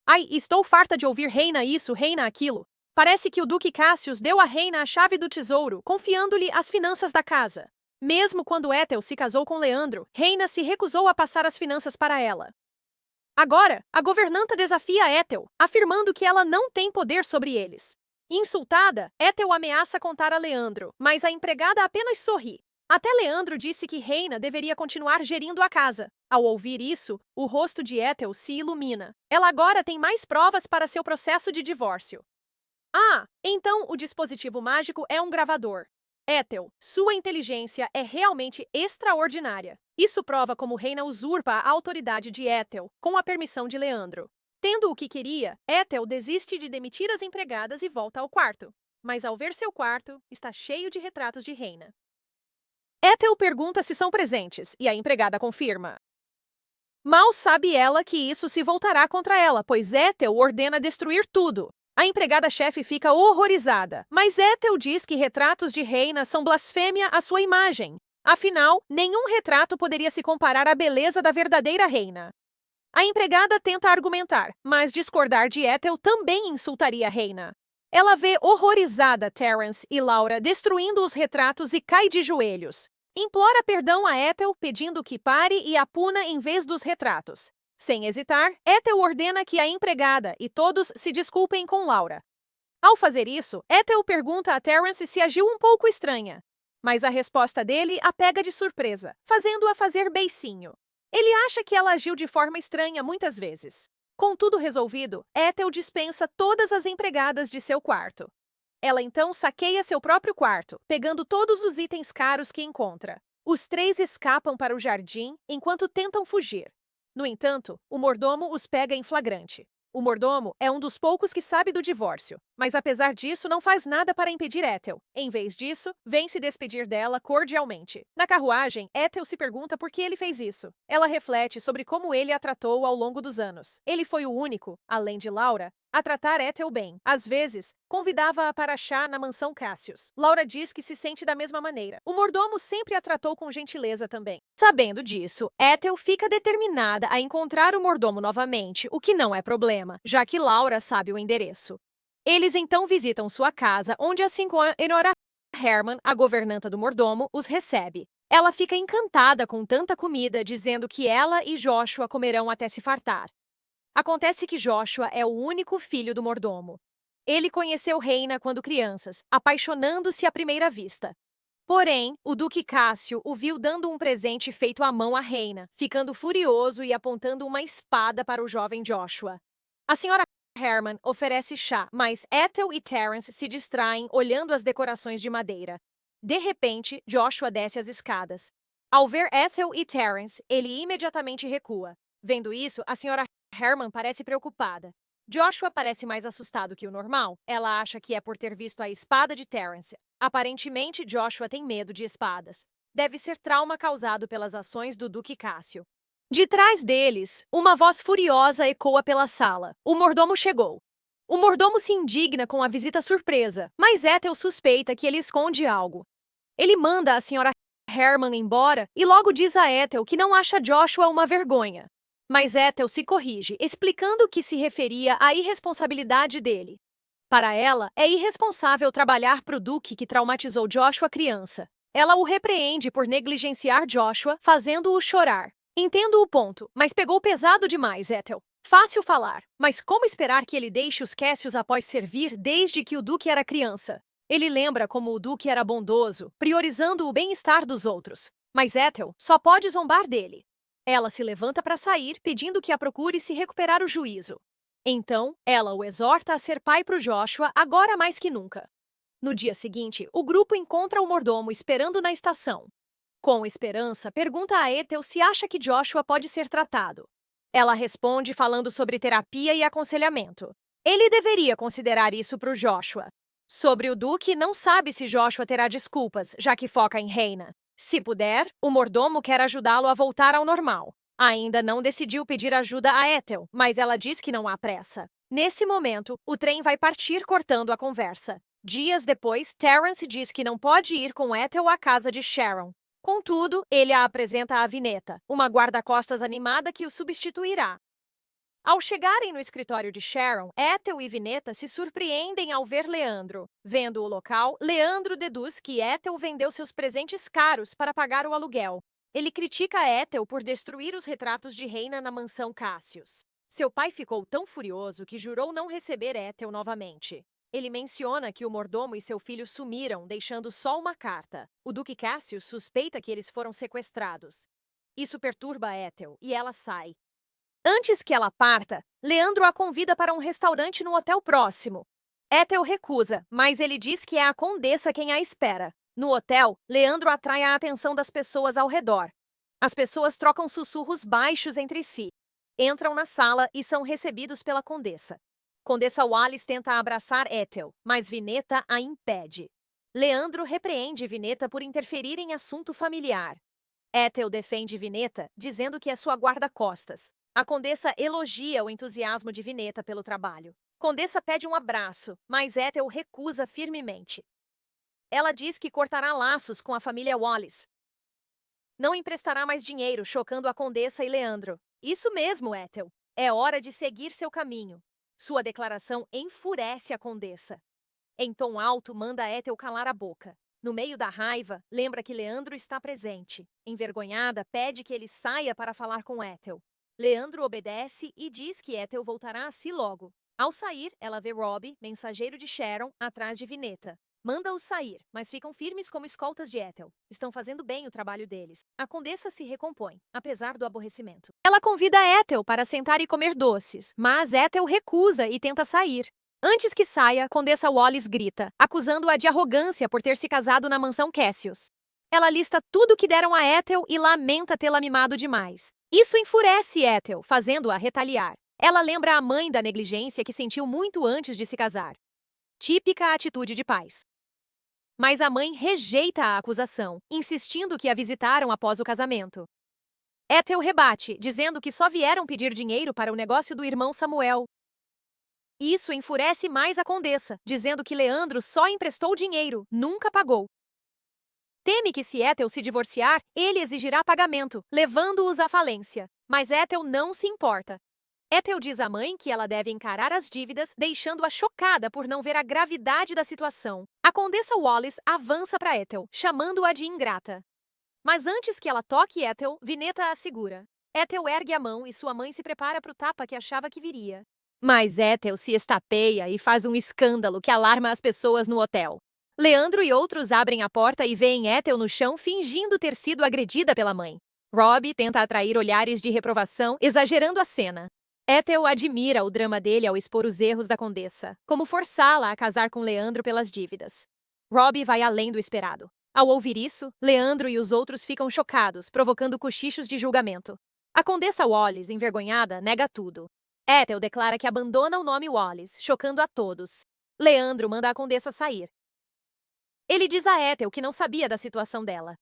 Ai, estou farta de ouvir Reina isso, Reina aquilo. Parece que o Duque Cassius deu à Reina a chave do tesouro, confiando-lhe as finanças da casa. Mesmo quando Ethel se casou com Leandro, Reina se recusou a passar as finanças para ela. Agora, a governanta desafia Ethel, afirmando que ela não tem poder sobre eles. Insultada, Ethel ameaça contar a Leandro, mas a empregada apenas sorri. Até Leandro disse que Reina deveria continuar gerindo a casa. Ao ouvir isso, o rosto de Ethel se ilumina. Ela agora tem mais provas para seu processo de divórcio. Ah, então o dispositivo mágico é um gravador. Ethel, sua inteligência é realmente extraordinária. Isso prova como Reina usurpa a autoridade de Ethel, com a permissão de Leandro. Tendo o que queria, Ethel desiste de demitir as empregadas e volta ao quarto. Mas ao ver seu quarto, está cheio de retratos de Reina. Ethel pergunta se são presentes, e a empregada confirma. Mal sabe ela que isso se voltará contra ela, pois Ethel ordena destruir tudo. A empregada-chefe fica horrorizada, mas Ethel diz que retratos de Reina são blasfêmia à sua imagem. Afinal, nenhum retrato poderia se comparar à beleza da verdadeira reina. A empregada tenta argumentar, mas discordar de Ethel também insultaria a reina. Ela vê horrorizada Terence e Laura destruindo os retratos e cai de joelhos. Implora perdão a Ethel, pedindo que pare e a puna em vez dos retratos. Sem hesitar, Ethel ordena que a empregada e todos se desculpem com Laura. Ao fazer isso, Ethel pergunta a Terence se agiu um pouco estranha. Mas a resposta dele a pega de surpresa, fazendo-a fazer beicinho. Ele acha que ela agiu de forma estranha muitas vezes. Com tudo resolvido, Ethel dispensa todas as empregadas de seu quarto. Ela então saqueia seu próprio quarto, pegando todos os itens caros que encontra. Os três escapam para o jardim enquanto tentam fugir. No entanto, o mordomo os pega em flagrante. O mordomo é um dos poucos que sabe do divórcio, mas apesar disso não faz nada para impedir Ethel. Em vez disso, vem se despedir dela cordialmente. Na carruagem, Ethel se pergunta por que ele fez isso. Ela reflete sobre como ele a tratou ao longo dos anos. Ele foi o único, além de Laura, a tratar Ethel bem. Às vezes, convidava-a para chá na mansão Cassius. Laura diz que se sente da mesma maneira. O mordomo sempre a tratou com gentileza também. Sabendo disso, Ethel fica determinada a encontrar o mordomo novamente, o que não é problema, já que Laura sabe o endereço. Eles então visitam sua casa, onde a senhora Herman, a governanta do mordomo, os recebe. Ela fica encantada com tanta comida, dizendo que ela e Joshua comerão até se fartar. Acontece que Joshua é o único filho do mordomo. Ele conheceu Reina quando crianças, apaixonando-se à primeira vista. Porém, o Duque Cássio o viu dando um presente feito à mão à Reina, ficando furioso e apontando uma espada para o jovem Joshua. A senhora Herman oferece chá, mas Ethel e Terence se distraem olhando as decorações de madeira. De repente, Joshua desce as escadas. Ao ver Ethel e Terence, ele imediatamente recua. Vendo isso, a senhora Herman parece preocupada. Joshua parece mais assustado que o normal. Ela acha que é por ter visto a espada de Terence. Aparentemente, Joshua tem medo de espadas. Deve ser trauma causado pelas ações do Duque Cássio. De trás deles, uma voz furiosa ecoa pela sala. O mordomo chegou. O mordomo se indigna com a visita surpresa, mas Ethel suspeita que ele esconde algo. Ele manda a senhora Herman embora e logo diz a Ethel que não acha Joshua uma vergonha. Mas Ethel se corrige, explicando que se referia à irresponsabilidade dele. Para ela, é irresponsável trabalhar para o Duque que traumatizou Joshua criança. Ela o repreende por negligenciar Joshua, fazendo-o chorar. Entendo o ponto, mas pegou pesado demais, Ethel. Fácil falar, mas como esperar que ele deixe os Cassius após servir desde que o Duque era criança? Ele lembra como o Duque era bondoso, priorizando o bem-estar dos outros. Mas Ethel só pode zombar dele. Ela se levanta para sair, pedindo que a procure se recuperar o juízo. Então, ela o exorta a ser pai para o Joshua, agora mais que nunca. No dia seguinte, o grupo encontra o mordomo esperando na estação. Com esperança, pergunta a Ethel se acha que Joshua pode ser tratado. Ela responde falando sobre terapia e aconselhamento. Ele deveria considerar isso para o Joshua. Sobre o Duque, não sabe se Joshua terá desculpas, já que foca em Reina. Se puder, o mordomo quer ajudá-lo a voltar ao normal. Ainda não decidiu pedir ajuda a Ethel, mas ela diz que não há pressa. Nesse momento, o trem vai partir cortando a conversa. Dias depois, Terence diz que não pode ir com Ethel à casa de Sharon. Contudo, ele a apresenta a Vineta, uma guarda-costas animada que o substituirá. Ao chegarem no escritório de Sharon, Ethel e Vineta se surpreendem ao ver Leandro. Vendo o local, Leandro deduz que Ethel vendeu seus presentes caros para pagar o aluguel. Ele critica Ethel por destruir os retratos de Reina na mansão Cassius. Seu pai ficou tão furioso que jurou não receber Ethel novamente. Ele menciona que o mordomo e seu filho sumiram, deixando só uma carta. O Duque Cassius suspeita que eles foram sequestrados. Isso perturba Ethel e ela sai. Antes que ela parta, Leandro a convida para um restaurante no hotel próximo. Ethel recusa, mas ele diz que é a condessa quem a espera. No hotel, Leandro atrai a atenção das pessoas ao redor. As pessoas trocam sussurros baixos entre si. Entram na sala e são recebidos pela condessa. Condessa Wallis tenta abraçar Ethel, mas Vineta a impede. Leandro repreende Vineta por interferir em assunto familiar. Ethel defende Vineta, dizendo que é sua guarda-costas. A condessa elogia o entusiasmo de Vineta pelo trabalho. Condessa pede um abraço, mas Ethel recusa firmemente. Ela diz que cortará laços com a família Wallis. Não emprestará mais dinheiro, chocando a condessa e Leandro. Isso mesmo, Ethel. É hora de seguir seu caminho. Sua declaração enfurece a condessa. Em tom alto, manda Ethel calar a boca. No meio da raiva, lembra que Leandro está presente. Envergonhada, pede que ele saia para falar com Ethel. Leandro obedece e diz que Ethel voltará a si logo. Ao sair, ela vê Robbie, mensageiro de Sharon, atrás de Vineta. Manda-os sair, mas ficam firmes como escoltas de Ethel. Estão fazendo bem o trabalho deles. A condessa se recompõe, apesar do aborrecimento. Ela convida Ethel para sentar e comer doces, mas Ethel recusa e tenta sair. Antes que saia, Condessa Wallis grita, acusando-a de arrogância por ter se casado na mansão Cassius. Ela lista tudo o que deram a Ethel e lamenta tê-la mimado demais. Isso enfurece Ethel, fazendo-a retaliar. Ela lembra a mãe da negligência que sentiu muito antes de se casar. Típica atitude de pais. Mas a mãe rejeita a acusação, insistindo que a visitaram após o casamento. Ethel rebate, dizendo que só vieram pedir dinheiro para o negócio do irmão Samuel. Isso enfurece mais a condessa, dizendo que Leandro só emprestou dinheiro, nunca pagou. Teme que se Ethel se divorciar, ele exigirá pagamento, levando-os à falência. Mas Ethel não se importa. Ethel diz à mãe que ela deve encarar as dívidas, deixando-a chocada por não ver a gravidade da situação. A condessa Wallis avança para Ethel, chamando-a de ingrata. Mas antes que ela toque Ethel, Vineta a segura. Ethel ergue a mão e sua mãe se prepara para o tapa que achava que viria. Mas Ethel se estapeia e faz um escândalo que alarma as pessoas no hotel. Leandro e outros abrem a porta e veem Ethel no chão fingindo ter sido agredida pela mãe. Robbie tenta atrair olhares de reprovação, exagerando a cena. Ethel admira o drama dele ao expor os erros da condessa, como forçá-la a casar com Leandro pelas dívidas. Robbie vai além do esperado. Ao ouvir isso, Leandro e os outros ficam chocados, provocando cochichos de julgamento. A condessa Wallis, envergonhada, nega tudo. Ethel declara que abandona o nome Wallis, chocando a todos. Leandro manda a condessa sair. Ele diz a Ethel que não sabia da situação dela.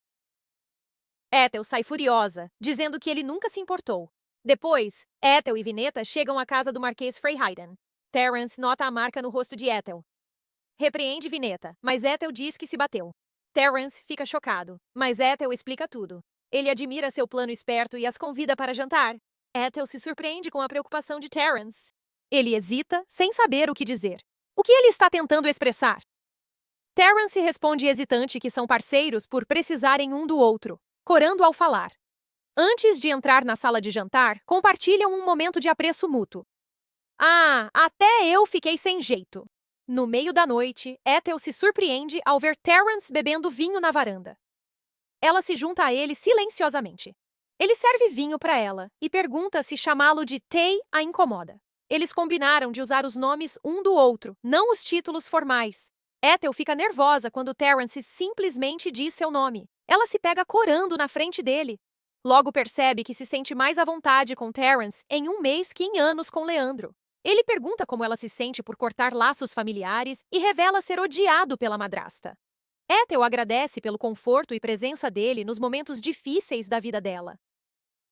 Ethel sai furiosa, dizendo que ele nunca se importou. Depois, Ethel e Vineta chegam à casa do Marquês Freyheiden. Terence nota a marca no rosto de Ethel. Repreende Vineta, mas Ethel diz que se bateu. Terence fica chocado, mas Ethel explica tudo. Ele admira seu plano esperto e as convida para jantar. Ethel se surpreende com a preocupação de Terence. Ele hesita, sem saber o que dizer. O que ele está tentando expressar? Terence responde hesitante que são parceiros por precisarem um do outro, corando ao falar. Antes de entrar na sala de jantar, compartilham um momento de apreço mútuo. Ah, até eu fiquei sem jeito. No meio da noite, Ethel se surpreende ao ver Terence bebendo vinho na varanda. Ela se junta a ele silenciosamente. Ele serve vinho para ela e pergunta se chamá-lo de Tay a incomoda. Eles combinaram de usar os nomes um do outro, não os títulos formais. Ethel fica nervosa quando Terence simplesmente diz seu nome. Ela se pega corando na frente dele. Logo percebe que se sente mais à vontade com Terence em um mês que em anos com Leandro. Ele pergunta como ela se sente por cortar laços familiares e revela ser odiado pela madrasta. Ethel agradece pelo conforto e presença dele nos momentos difíceis da vida dela.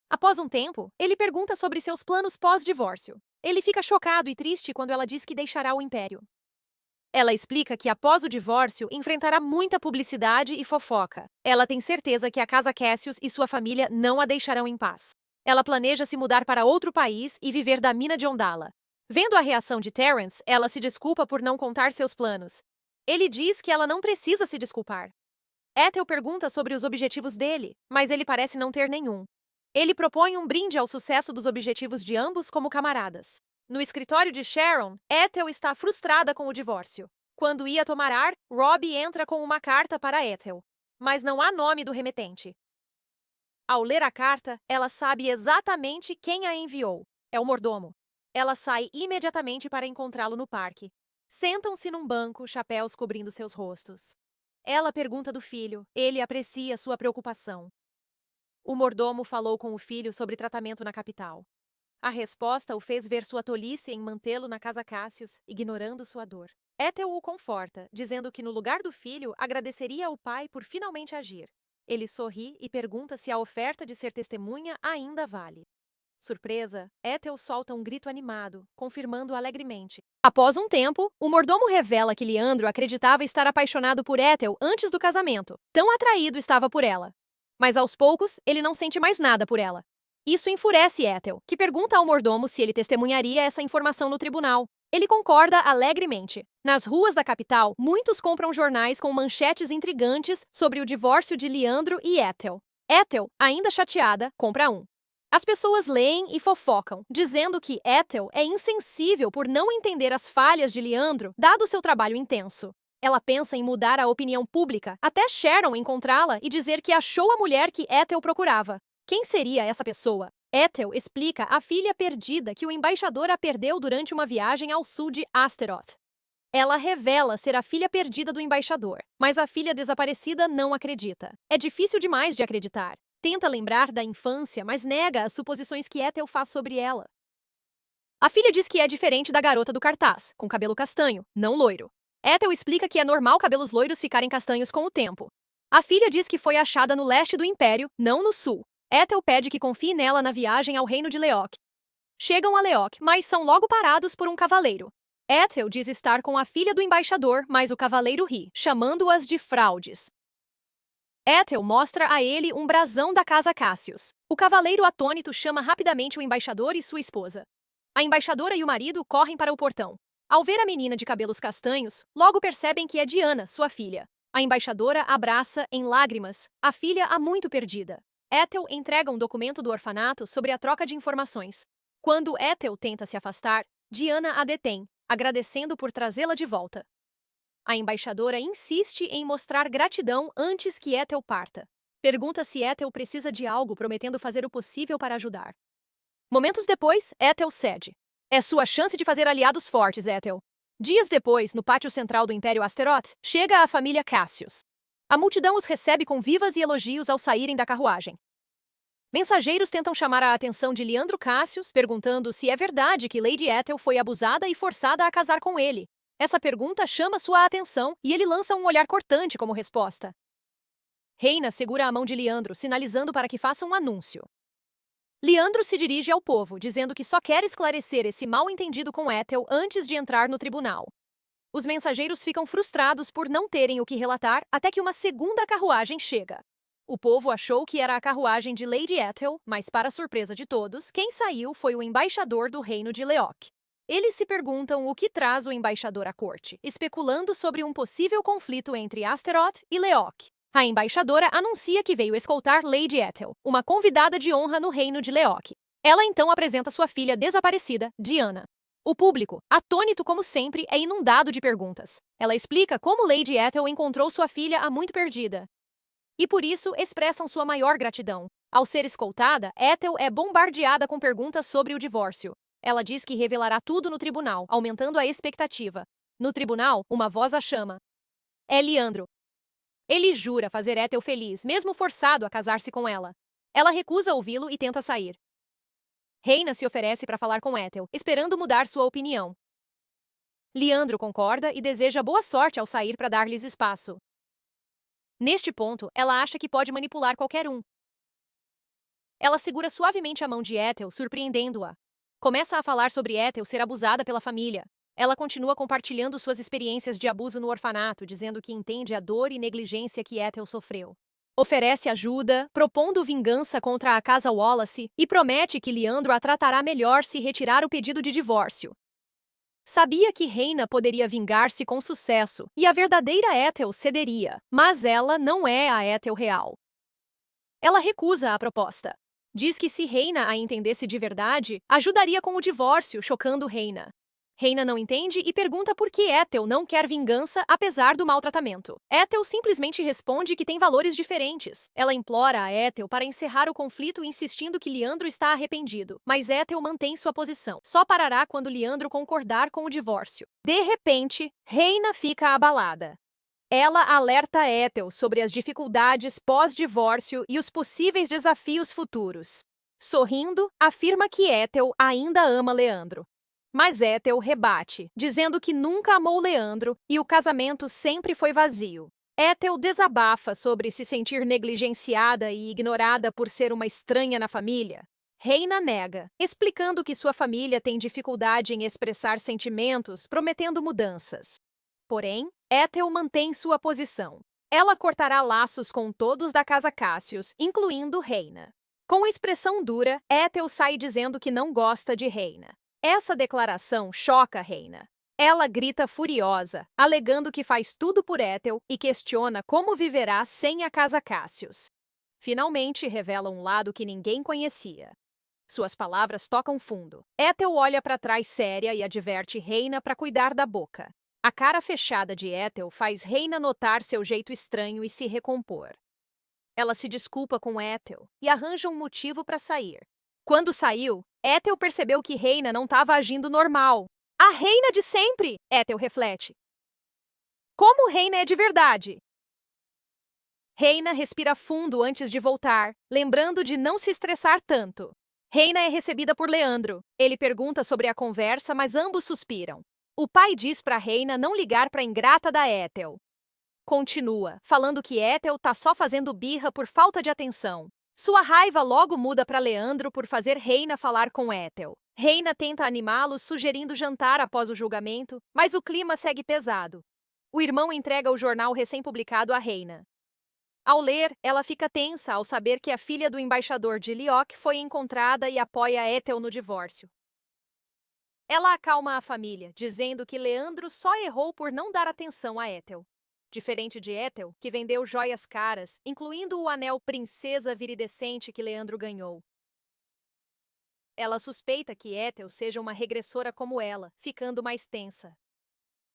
Após um tempo, ele pergunta sobre seus planos pós-divórcio. Ele fica chocado e triste quando ela diz que deixará o império. Ela explica que após o divórcio enfrentará muita publicidade e fofoca. Ela tem certeza que a casa Cassius e sua família não a deixarão em paz. Ela planeja se mudar para outro país e viver da mina de Ondala. Vendo a reação de Terence, ela se desculpa por não contar seus planos. Ele diz que ela não precisa se desculpar. Ethel pergunta sobre os objetivos dele, mas ele parece não ter nenhum. Ele propõe um brinde ao sucesso dos objetivos de ambos como camaradas. No escritório de Sharon, Ethel está frustrada com o divórcio. Quando ia tomar ar, Robbie entra com uma carta para Ethel, mas não há nome do remetente. Ao ler a carta, ela sabe exatamente quem a enviou. É o mordomo. Ela sai imediatamente para encontrá-lo no parque. Sentam-se num banco, chapéus cobrindo seus rostos. Ela pergunta do filho. Ele aprecia sua preocupação. O mordomo falou com o filho sobre tratamento na capital. A resposta o fez ver sua tolice em mantê-lo na casa Cassius, ignorando sua dor. Ethel o conforta, dizendo que no lugar do filho agradeceria ao pai por finalmente agir. Ele sorri e pergunta se a oferta de ser testemunha ainda vale. Surpresa, Ethel solta um grito animado, confirmando alegremente. Após um tempo, o mordomo revela que Leandro acreditava estar apaixonado por Ethel antes do casamento. Tão atraído estava por ela. Mas aos poucos, ele não sente mais nada por ela. Isso enfurece Ethel, que pergunta ao mordomo se ele testemunharia essa informação no tribunal. Ele concorda alegremente. Nas ruas da capital, muitos compram jornais com manchetes intrigantes sobre o divórcio de Leandro e Ethel. Ethel, ainda chateada, compra um. As pessoas leem e fofocam, dizendo que Ethel é insensível por não entender as falhas de Leandro, dado seu trabalho intenso. Ela pensa em mudar a opinião pública, até Sharon encontrá-la e dizer que achou a mulher que Ethel procurava. Quem seria essa pessoa? Ethel explica à filha perdida que o embaixador a perdeu durante uma viagem ao sul de Asteroth. Ela revela ser a filha perdida do embaixador, mas a filha desaparecida não acredita. É difícil demais de acreditar. Tenta lembrar da infância, mas nega as suposições que Ethel faz sobre ela. A filha diz que é diferente da garota do cartaz, com cabelo castanho, não loiro. Ethel explica que é normal cabelos loiros ficarem castanhos com o tempo. A filha diz que foi achada no leste do Império, não no sul. Ethel pede que confie nela na viagem ao reino de Leoc. Chegam a Leoc, mas são logo parados por um cavaleiro. Ethel diz estar com a filha do embaixador, mas o cavaleiro ri, chamando-as de fraudes. Ethel mostra a ele um brasão da casa Cassius. O cavaleiro atônito chama rapidamente o embaixador e sua esposa. A embaixadora e o marido correm para o portão. Ao ver a menina de cabelos castanhos, logo percebem que é Diana, sua filha. A embaixadora abraça, em lágrimas, a filha há muito perdida. Ethel entrega um documento do orfanato sobre a troca de informações. Quando Ethel tenta se afastar, Diana a detém, agradecendo por trazê-la de volta. A embaixadora insiste em mostrar gratidão antes que Ethel parta. Pergunta se Ethel precisa de algo, prometendo fazer o possível para ajudar. Momentos depois, Ethel cede. É sua chance de fazer aliados fortes, Ethel. Dias depois, no pátio central do Império Asteroth, chega a família Cassius. A multidão os recebe com vivas e elogios ao saírem da carruagem. Mensageiros tentam chamar a atenção de Leandro Cassius, perguntando se é verdade que Lady Ethel foi abusada e forçada a casar com ele. Essa pergunta chama sua atenção e ele lança um olhar cortante como resposta. Reina segura a mão de Leandro, sinalizando para que faça um anúncio. Leandro se dirige ao povo, dizendo que só quer esclarecer esse mal-entendido com Ethel antes de entrar no tribunal. Os mensageiros ficam frustrados por não terem o que relatar até que uma segunda carruagem chega. O povo achou que era a carruagem de Lady Ethel, mas para surpresa de todos, quem saiu foi o embaixador do reino de Leoc. Eles se perguntam o que traz o embaixador à corte, especulando sobre um possível conflito entre Asteroth e Leoc. A embaixadora anuncia que veio escoltar Lady Ethel, uma convidada de honra no reino de Leoc. Ela então apresenta sua filha desaparecida, Diana. O público, atônito como sempre, é inundado de perguntas. Ela explica como Lady Ethel encontrou sua filha há muito perdida. E por isso expressam sua maior gratidão. Ao ser escoltada, Ethel é bombardeada com perguntas sobre o divórcio. Ela diz que revelará tudo no tribunal, aumentando a expectativa. No tribunal, uma voz a chama. É Leandro. Ele jura fazer Ethel feliz, mesmo forçado a casar-se com ela. Ela recusa ouvi-lo e tenta sair. Reina se oferece para falar com Ethel, esperando mudar sua opinião. Leandro concorda e deseja boa sorte ao sair para dar-lhes espaço. Neste ponto, ela acha que pode manipular qualquer um. Ela segura suavemente a mão de Ethel, surpreendendo-a. Começa a falar sobre Ethel ser abusada pela família. Ela continua compartilhando suas experiências de abuso no orfanato, dizendo que entende a dor e negligência que Ethel sofreu. Oferece ajuda, propondo vingança contra a casa Wallace e promete que Leandro a tratará melhor se retirar o pedido de divórcio. Sabia que Reina poderia vingar-se com sucesso e a verdadeira Ethel cederia, mas ela não é a Ethel real. Ela recusa a proposta. Diz que se Reina a entendesse de verdade, ajudaria com o divórcio, chocando Reina. Reina não entende e pergunta por que Ethel não quer vingança apesar do maltratamento. Ethel simplesmente responde que tem valores diferentes. Ela implora a Ethel para encerrar o conflito, insistindo que Leandro está arrependido. Mas Ethel mantém sua posição. Só parará quando Leandro concordar com o divórcio. De repente, Reina fica abalada. Ela alerta Ethel sobre as dificuldades pós-divórcio e os possíveis desafios futuros. Sorrindo, afirma que Ethel ainda ama Leandro. Mas Ethel rebate, dizendo que nunca amou Leandro e o casamento sempre foi vazio. Ethel desabafa sobre se sentir negligenciada e ignorada por ser uma estranha na família. Reina nega, explicando que sua família tem dificuldade em expressar sentimentos, prometendo mudanças. Porém, Ethel mantém sua posição. Ela cortará laços com todos da casa Cassius, incluindo Reina. Com expressão dura, Ethel sai dizendo que não gosta de Reina. Essa declaração choca Reina. Ela grita furiosa, alegando que faz tudo por Ethel e questiona como viverá sem a casa Cassius. Finalmente revela um lado que ninguém conhecia. Suas palavras tocam fundo. Ethel olha para trás séria e adverte Reina para cuidar da boca. A cara fechada de Ethel faz Reina notar seu jeito estranho e se recompor. Ela se desculpa com Ethel e arranja um motivo para sair. Quando saiu, Ethel percebeu que Reina não estava agindo normal. A Reina de sempre, Ethel reflete. Como Reina é de verdade? Reina respira fundo antes de voltar, lembrando de não se estressar tanto. Reina é recebida por Leandro. Ele pergunta sobre a conversa, mas ambos suspiram. O pai diz para Reina não ligar para a ingrata da Ethel. Continua, falando que Ethel tá só fazendo birra por falta de atenção. Sua raiva logo muda para Leandro por fazer Reina falar com Ethel. Reina tenta animá-los, sugerindo jantar após o julgamento, mas o clima segue pesado. O irmão entrega o jornal recém-publicado a Reina. Ao ler, ela fica tensa ao saber que a filha do embaixador de Lioc foi encontrada e apoia Ethel no divórcio. Ela acalma a família, dizendo que Leandro só errou por não dar atenção a Ethel. Diferente de Ethel, que vendeu joias caras, incluindo o anel princesa viridescente que Leandro ganhou. Ela suspeita que Ethel seja uma regressora como ela, ficando mais tensa.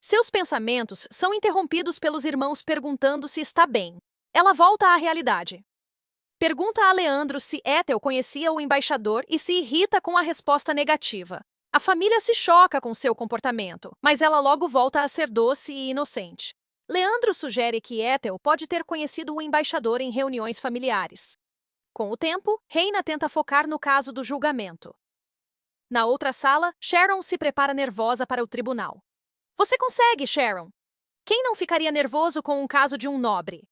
Seus pensamentos são interrompidos pelos irmãos perguntando se está bem. Ela volta à realidade. Pergunta a Leandro se Ethel conhecia o embaixador e se irrita com a resposta negativa. A família se choca com seu comportamento, mas ela logo volta a ser doce e inocente. Leandro sugere que Ethel pode ter conhecido o embaixador em reuniões familiares. Com o tempo, Reina tenta focar no caso do julgamento. Na outra sala, Sharon se prepara nervosa para o tribunal. Você consegue, Sharon! Quem não ficaria nervoso com um caso de um nobre?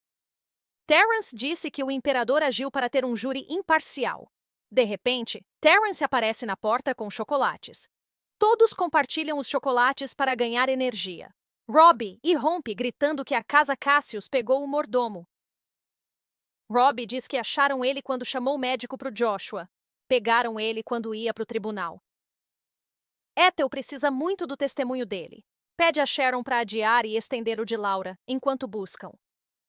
Terence disse que o imperador agiu para ter um júri imparcial. De repente, Terence aparece na porta com chocolates. Todos compartilham os chocolates para ganhar energia. Robbie irrompe gritando que a casa Cassius pegou o mordomo. Robbie diz que acharam ele quando chamou o médico para o Joshua. Pegaram ele quando ia para o tribunal. Ethel precisa muito do testemunho dele. Pede a Sharon para adiar e estender o de Laura, enquanto buscam.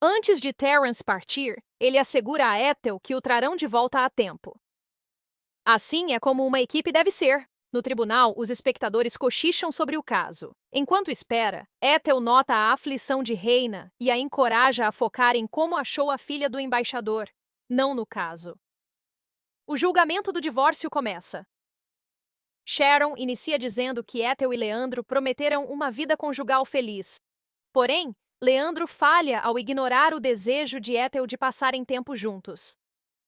Antes de Terence partir, ele assegura a Ethel que o trarão de volta a tempo. Assim é como uma equipe deve ser. No tribunal, os espectadores cochicham sobre o caso. Enquanto espera, Ethel nota a aflição de Reina e a encoraja a focar em como achou a filha do embaixador, não no caso. O julgamento do divórcio começa. Sharon inicia dizendo que Ethel e Leandro prometeram uma vida conjugal feliz. Porém, Leandro falha ao ignorar o desejo de Ethel de passarem tempo juntos.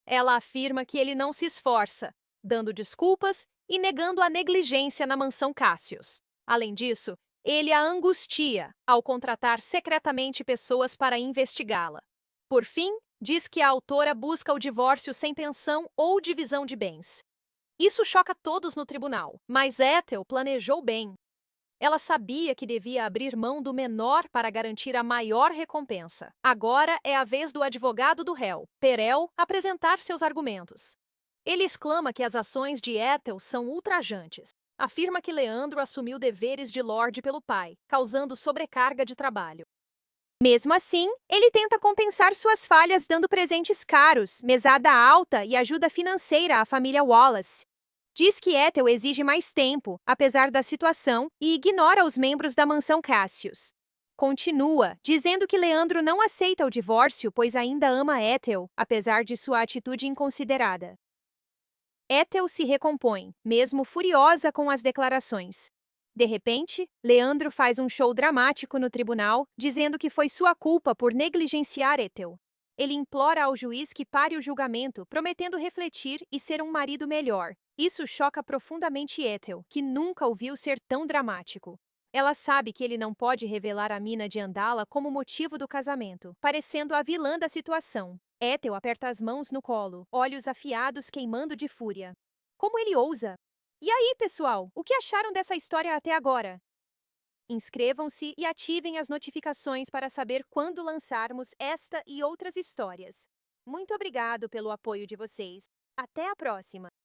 Ela afirma que ele não se esforça, dando desculpas e negando a negligência na mansão Cassius. Além disso, ele a angustia ao contratar secretamente pessoas para investigá-la. Por fim, diz que a autora busca o divórcio sem pensão ou divisão de bens. Isso choca todos no tribunal, mas Ethel planejou bem. Ela sabia que devia abrir mão do menor para garantir a maior recompensa. Agora é a vez do advogado do réu, Perel, apresentar seus argumentos. Ele exclama que as ações de Ethel são ultrajantes. Afirma que Leandro assumiu deveres de Lorde pelo pai, causando sobrecarga de trabalho. Mesmo assim, ele tenta compensar suas falhas dando presentes caros, mesada alta e ajuda financeira à família Wallace. Diz que Ethel exige mais tempo, apesar da situação, e ignora os membros da mansão Cassius. Continua, dizendo que Leandro não aceita o divórcio pois ainda ama Ethel, apesar de sua atitude inconsiderada. Ethel se recompõe, mesmo furiosa com as declarações. De repente, Leandro faz um show dramático no tribunal, dizendo que foi sua culpa por negligenciar Ethel. Ele implora ao juiz que pare o julgamento, prometendo refletir e ser um marido melhor. Isso choca profundamente Ethel, que nunca o viu ser tão dramático. Ela sabe que ele não pode revelar a mina de Andala como motivo do casamento, parecendo a vilã da situação. Ethel aperta as mãos no colo, olhos afiados queimando de fúria. Como ele ousa? E aí, pessoal, o que acharam dessa história até agora? Inscrevam-se e ativem as notificações para saber quando lançarmos esta e outras histórias. Muito obrigado pelo apoio de vocês. Até a próxima!